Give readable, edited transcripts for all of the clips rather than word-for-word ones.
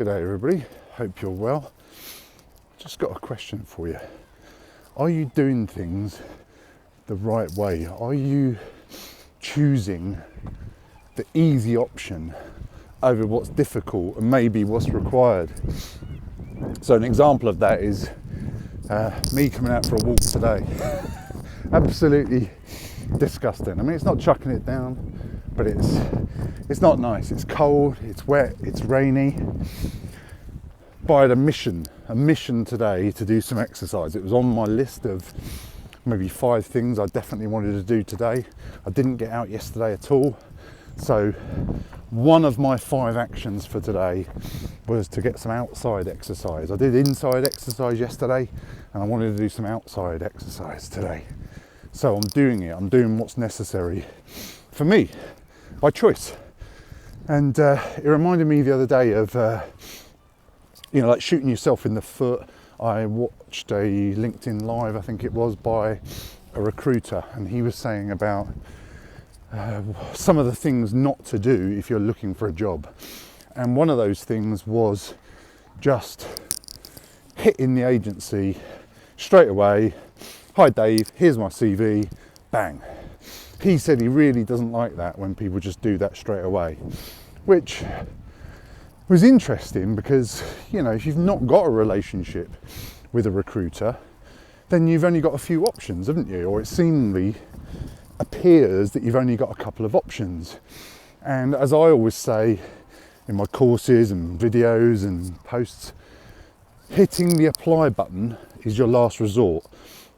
Good day everybody, hope you're well. Just got a question for you. Are you doing things the right way? Are you choosing the easy option over what's difficult and maybe what's required? So an example of that is me coming out for a walk today. Absolutely disgusting. I mean, it's not chucking it down, but it's not nice. It's cold, it's wet, it's rainy. But I had a mission today to do some exercise. It was on my list of maybe 5 things I definitely wanted to do today. I didn't get out yesterday at all. So one of my 5 actions for today was to get some outside exercise. I did inside exercise yesterday and I wanted to do some outside exercise today. So I'm doing it. I'm doing what's necessary for me by choice. And it reminded me the other day of, like shooting yourself in the foot. I watched a LinkedIn Live, I think it was, by a recruiter, and he was saying about some of the things not to do if you're looking for a job. And one of those things was just hitting the agency straight away. Hi Dave, here's my CV, bang. He said he really doesn't like that when people just do that straight away, which was interesting because, if you've not got a relationship with a recruiter, then you've only got a few options, haven't you? Or it seemingly appears that you've only got a couple of options. And as I always say in my courses and videos and posts, hitting the apply button is your last resort.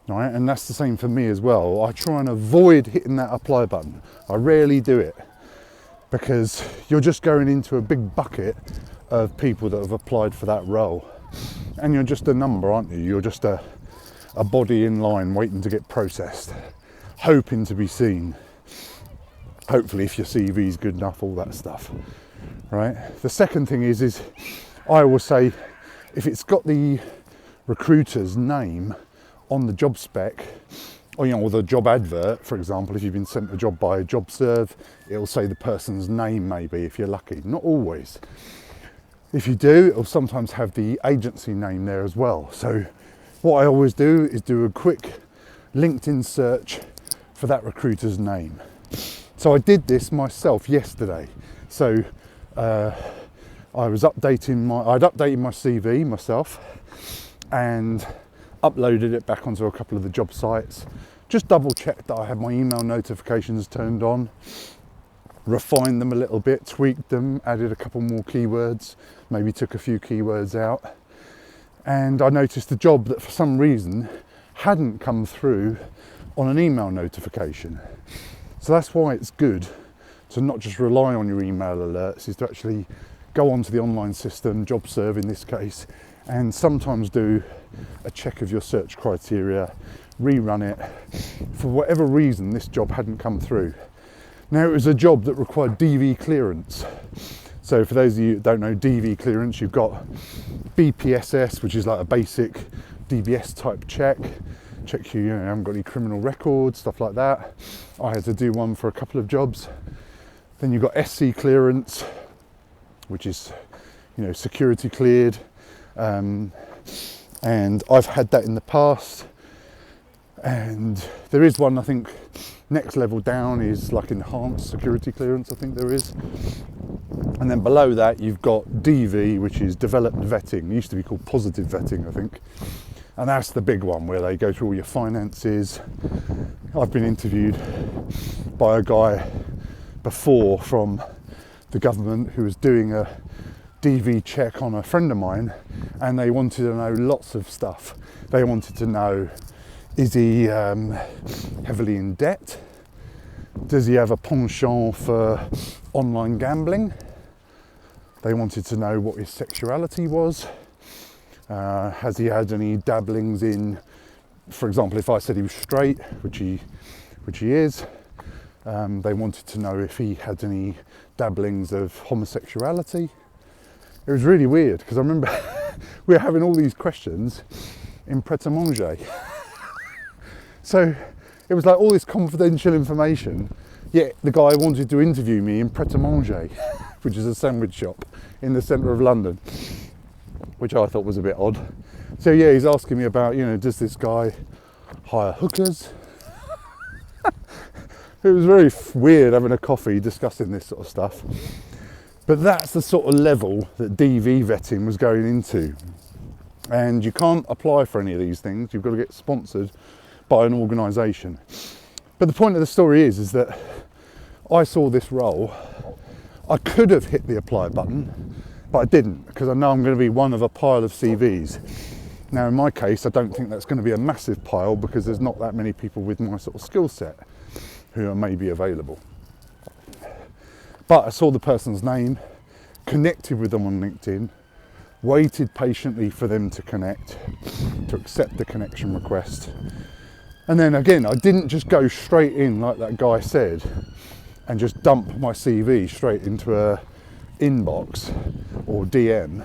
Right? And that's the same for me as well. I try and avoid hitting that apply button. I rarely do it because you're just going into a big bucket of people that have applied for that role. And you're just a number, aren't you? You're just a body in line waiting to get processed, hoping to be seen. Hopefully if your CV is good enough, all that stuff, right? The second thing is I always say, if it's got the recruiter's name on the job spec, or the job advert, for example, if you've been sent a job by a job serve, it'll say the person's name maybe, if you're lucky. Not always. If you do, it'll sometimes have the agency name there as well. So what I always do is do a quick LinkedIn search for that recruiter's name. So I did this myself yesterday. So I'd updated my CV myself and uploaded it back onto a couple of the job sites, just double checked that I had my email notifications turned on, refined them a little bit, tweaked them, added a couple more keywords, maybe took a few keywords out. And I noticed a job that for some reason hadn't come through on an email notification. So that's why it's good to not just rely on your email alerts, is to actually go onto the online system, JobServe in this case, and sometimes do a check of your search criteria, rerun it. For whatever reason, this job hadn't come through. Now, it was a job that required DV clearance. So for those of you who don't know DV clearance, you've got BPSS, which is like a basic DBS type check you haven't got any criminal records, stuff like that. I had to do one for a couple of jobs. Then you've got SC clearance, which is security cleared. And I've had that in the past, and there is one, I think next level down is like enhanced security clearance, I think there is. And then below that you've got DV, which is developed vetting. It used to be called positive vetting, I think, and that's the big one where they go through all your finances. I've been interviewed by a guy before from the government who was doing a DV check on a friend of mine, and they wanted to know lots of stuff. They wanted to know, is he heavily in debt? Does he have a penchant for online gambling? They wanted to know what his sexuality was. Has he had any dabblings in, for example, if I said he was straight, which he is, they wanted to know if he had any dabblings of homosexuality. It was really weird because I remember we were having all these questions in pret-a-manger. So it was like all this confidential information, yet the guy wanted to interview me in pret-a-manger, which is a sandwich shop in the centre of London. which I thought was a bit odd. So yeah, he's asking me about, does this guy hire hookers? It was very weird having a coffee discussing this sort of stuff. But that's the sort of level that DV vetting was going into. And you can't apply for any of these things. You've got to get sponsored by an organisation. But the point of the story is that I saw this role. I could have hit the apply button, but I didn't, because I know I'm going to be one of a pile of CVs. Now, in my case, I don't think that's going to be a massive pile, because there's not that many people with my sort of skill set who are maybe available. But I saw the person's name, connected with them on LinkedIn, waited patiently for them to connect, to accept the connection request. And then again, I didn't just go straight in like that guy said and just dump my CV straight into a inbox or DM.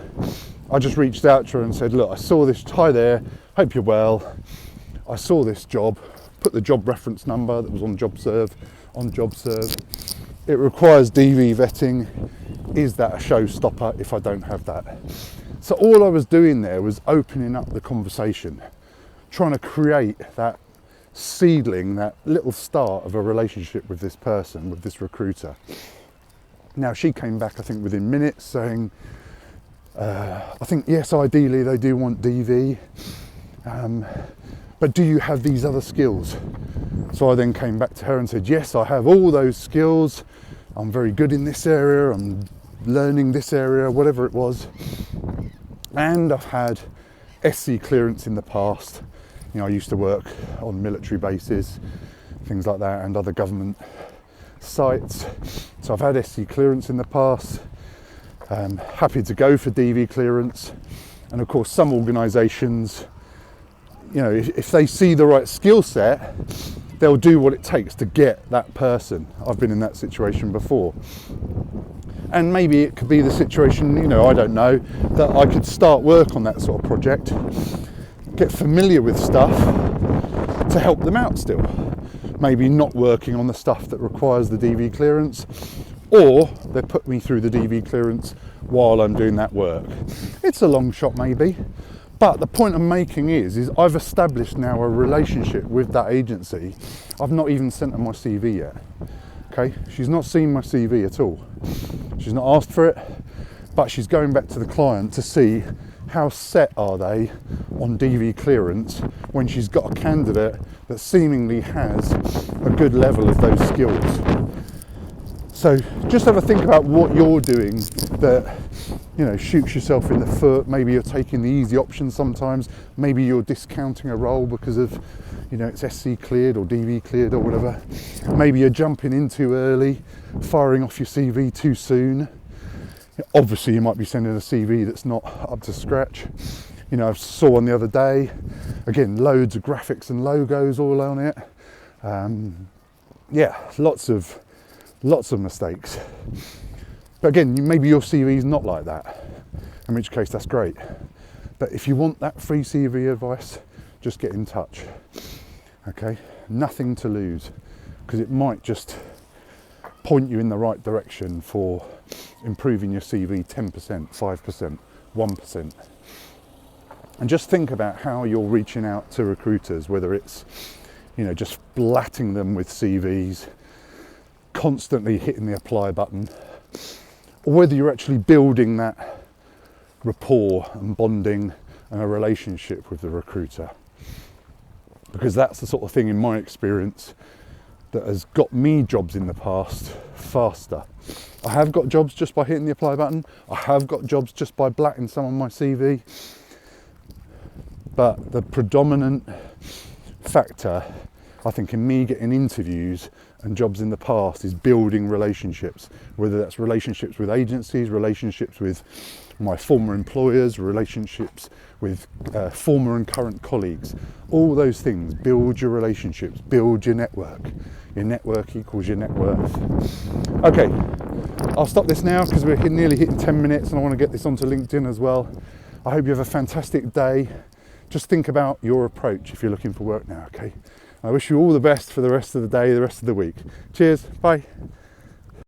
I just reached out to her and said, look, I saw this, hi there, hope you're well. I saw this job, put the job reference number that was on JobServe. It requires DV vetting. Is that a showstopper if I don't have that? So all I was doing there was opening up the conversation, trying to create that seedling, that little start of a relationship with this person, with this recruiter. Now she came back, I think within minutes, saying, I think yes, ideally they do want DV, but do you have these other skills? So I then came back to her and said, yes, I have all those skills. I'm very good in this area, I'm learning this area, whatever it was. And I've had SC clearance in the past. I used to work on military bases, things like that, and other government sites. So I've had SC clearance in the past. Happy to go for DV clearance. And of course, some organisations, if they see the right skill set, they'll do what it takes to get that person. I've been in that situation before. And maybe it could be the situation, I don't know, that I could start work on that sort of project, get familiar with stuff to help them out still. Maybe not working on the stuff that requires the DV clearance, or they put me through the DV clearance while I'm doing that work. It's a long shot maybe, but the point I'm making is I've established now a relationship with that agency. I've not even sent her my CV yet. Okay, she's not seen my CV at all. She's not asked for it, but she's going back to the client to see how set are they on DV clearance when she's got a candidate that seemingly has a good level of those skills. So just have a think about what you're doing that shoots yourself in the foot. Maybe you're taking the easy option sometimes. Maybe you're discounting a role because of it's SC cleared or DV cleared or whatever. Maybe you're jumping in too early, firing off your CV too soon. Obviously you might be sending a CV that's not up to scratch. I saw one the other day, again, loads of graphics and logos all on it. Lots of mistakes. But again, maybe your CV is not like that, in which case that's great. But if you want that free CV advice, just get in touch. Okay, nothing to lose, because it might just point you in the right direction for improving your CV 10%, 5%, 1%. And just think about how you're reaching out to recruiters, whether it's, just blatting them with CVs, constantly hitting the apply button, or whether you're actually building that rapport and bonding and a relationship with the recruiter. Because that's the sort of thing, in my experience, that has got me jobs in the past faster. I have got jobs just by hitting the apply button. I have got jobs just by blatting some on my CV. But the predominant factor, I think, in me getting interviews and jobs in the past is building relationships, whether that's relationships with agencies, relationships with my former employers, relationships with former and current colleagues. All those things, build your relationships, build your network. Your network equals your net worth. Okay, I'll stop this now because we're nearly hitting 10 minutes and I want to get this onto LinkedIn as well. I hope you have a fantastic day. Just think about your approach if you're looking for work now, okay? I wish you all the best for the rest of the day, the rest of the week. Cheers, bye.